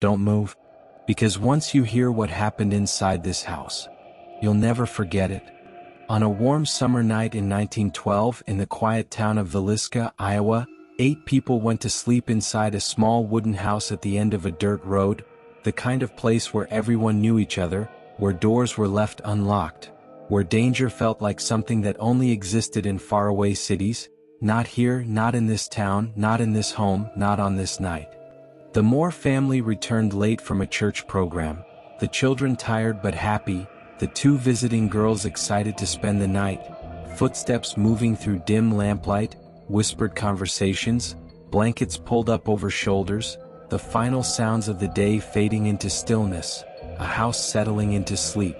Don't move. Because once you hear what happened inside this house, you'll never forget it. On a warm summer night in 1912 in the quiet town of Villisca, Iowa, 8 people went to sleep inside a small wooden house at the end of a dirt road, the kind of place where everyone knew each other, where doors were left unlocked, where danger felt like something that only existed in faraway cities. Not here, not in this town, not in this home, not on this night. The Moore family returned late from a church program, the children tired but happy, the 2 visiting girls excited to spend the night, footsteps moving through dim lamplight, whispered conversations, blankets pulled up over shoulders, the final sounds of the day fading into stillness, a house settling into sleep.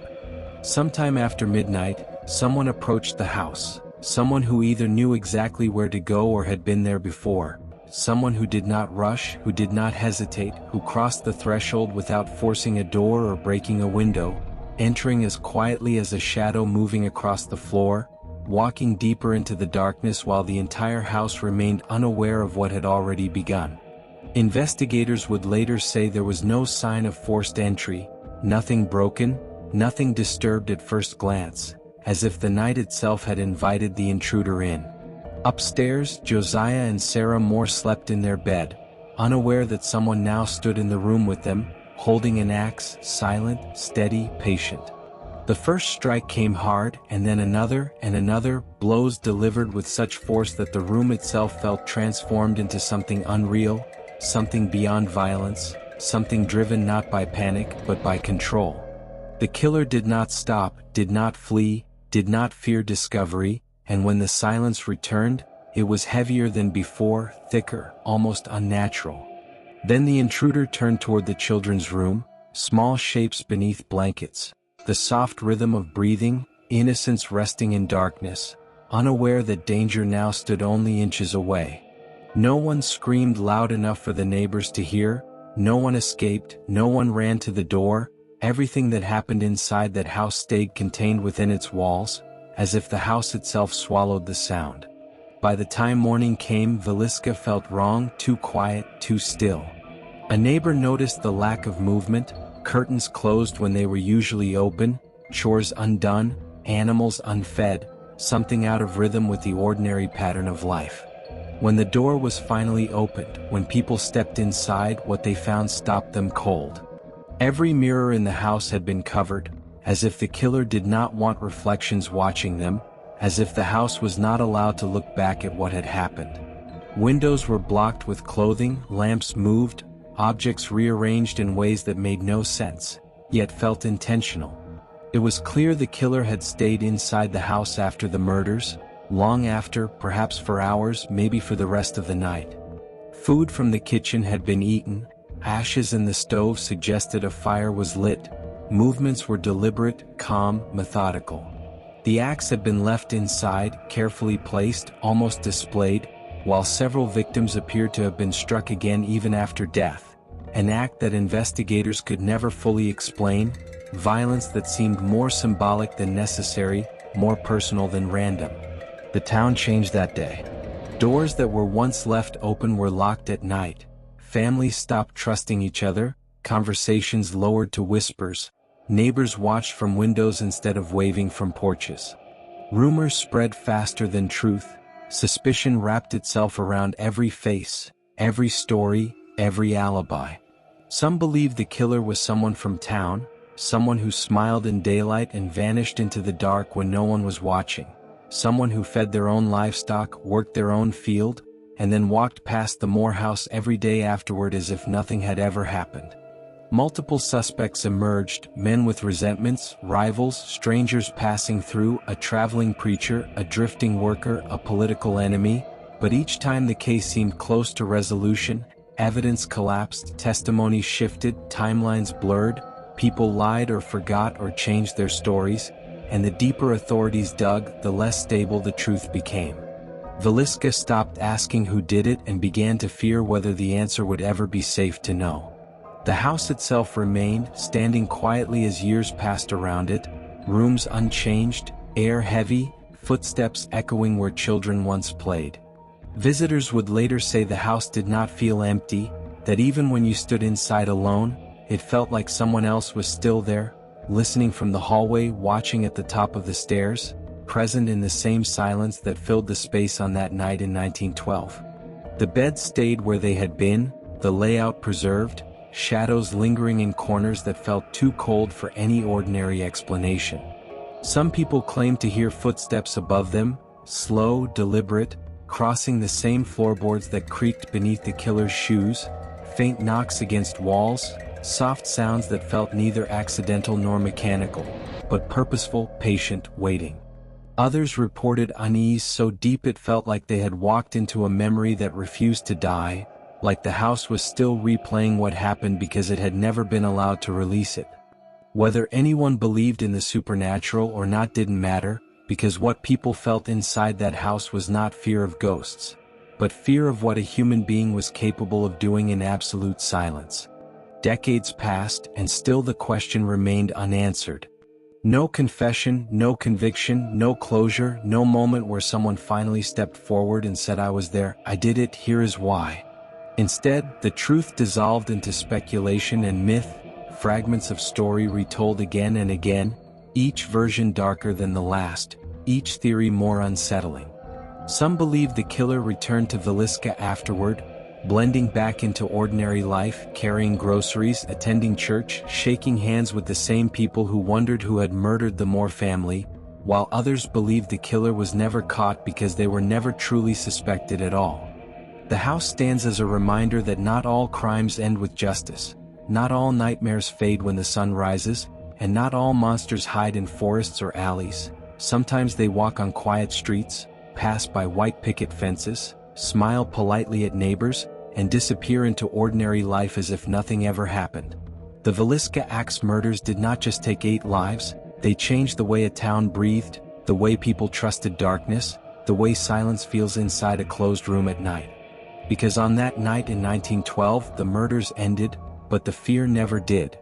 Sometime after midnight, someone approached the house, someone who either knew exactly where to go or had been there before. Someone who did not rush, who did not hesitate, who crossed the threshold without forcing a door or breaking a window, entering as quietly as a shadow moving across the floor, walking deeper into the darkness while the entire house remained unaware of what had already begun. Investigators would later say there was no sign of forced entry, nothing broken, nothing disturbed at first glance, as if the night itself had invited the intruder in. Upstairs, Josiah and Sarah Moore slept in their bed, unaware that someone now stood in the room with them, holding an axe, silent, steady, patient. The first strike came hard, and then another and another, blows delivered with such force that the room itself felt transformed into something unreal, something beyond violence, something driven not by panic but by control. The killer did not stop, did not flee, did not fear discovery, and when the silence returned, it was heavier than before, thicker, almost unnatural. Then the intruder turned toward the children's room, small shapes beneath blankets, the soft rhythm of breathing, innocence resting in darkness, unaware that danger now stood only inches away. No one screamed loud enough for the neighbors to hear, no one escaped, no one ran to the door. Everything that happened inside that house stayed contained within its walls, as if the house itself swallowed the sound. By the time morning came, Villisca felt wrong, too quiet, too still. A neighbor noticed the lack of movement, curtains closed when they were usually open, chores undone, animals unfed, something out of rhythm with the ordinary pattern of life. When the door was finally opened, when people stepped inside, what they found stopped them cold. Every mirror in the house had been covered, as if the killer did not want reflections watching them, as if the house was not allowed to look back at what had happened. Windows were blocked with clothing, lamps moved, objects rearranged in ways that made no sense, yet felt intentional. It was clear the killer had stayed inside the house after the murders, long after, perhaps for hours, maybe for the rest of the night. Food from the kitchen had been eaten, ashes in the stove suggested a fire was lit. Movements were deliberate, calm, methodical. The axe had been left inside, carefully placed, almost displayed, while several victims appeared to have been struck again even after death, an act that investigators could never fully explain, violence that seemed more symbolic than necessary, more personal than random. The town changed that day. Doors that were once left open were locked at night, families stopped trusting each other, conversations lowered to whispers, neighbors watched from windows instead of waving from porches. Rumors spread faster than truth, suspicion wrapped itself around every face, every story, every alibi. Some believed the killer was someone from town, someone who smiled in daylight and vanished into the dark when no one was watching, someone who fed their own livestock, worked their own field, and then walked past the Moore house every day afterward as if nothing had ever happened. Multiple suspects emerged, men with resentments, rivals, strangers passing through, a traveling preacher, a drifting worker, a political enemy, but each time the case seemed close to resolution, evidence collapsed, testimonies shifted, timelines blurred, people lied or forgot or changed their stories, and the deeper authorities dug, the less stable the truth became. Villisca stopped asking who did it and began to fear whether the answer would ever be safe to know. The house itself remained, standing quietly as years passed around it, rooms unchanged, air heavy, footsteps echoing where children once played. Visitors would later say the house did not feel empty, that even when you stood inside alone, it felt like someone else was still there, listening from the hallway, watching at the top of the stairs, present in the same silence that filled the space on that night in 1912. The beds stayed where they had been, the layout preserved, shadows lingering in corners that felt too cold for any ordinary explanation. Some people claimed to hear footsteps above them, slow, deliberate, crossing the same floorboards that creaked beneath the killer's shoes, faint knocks against walls, soft sounds that felt neither accidental nor mechanical, but purposeful, patient waiting. Others reported unease so deep it felt like they had walked into a memory that refused to die, like the house was still replaying what happened because it had never been allowed to release it. Whether anyone believed in the supernatural or not didn't matter, because what people felt inside that house was not fear of ghosts, but fear of what a human being was capable of doing in absolute silence. Decades passed, and still the question remained unanswered. No confession, no conviction, no closure, no moment where someone finally stepped forward and said, "I was there, I did it, here is why." Instead, the truth dissolved into speculation and myth, fragments of story retold again and again, each version darker than the last, each theory more unsettling. Some believe the killer returned to Villisca afterward, blending back into ordinary life, carrying groceries, attending church, shaking hands with the same people who wondered who had murdered the Moore family, while others believed the killer was never caught because they were never truly suspected at all. The house stands as a reminder that not all crimes end with justice, not all nightmares fade when the sun rises, and not all monsters hide in forests or alleys. Sometimes they walk on quiet streets, pass by white picket fences, smile politely at neighbors, and disappear into ordinary life as if nothing ever happened. The Villisca Axe Murders did not just take 8 lives, they changed the way a town breathed, the way people trusted darkness, the way silence feels inside a closed room at night. Because on that night in 1912, the murders ended, but the fear never did.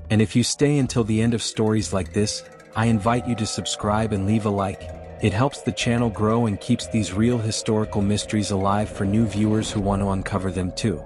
And if you stay until the end of stories like this, I invite you to subscribe and leave a like. It helps the channel grow and keeps these real historical mysteries alive for new viewers who want to uncover them too.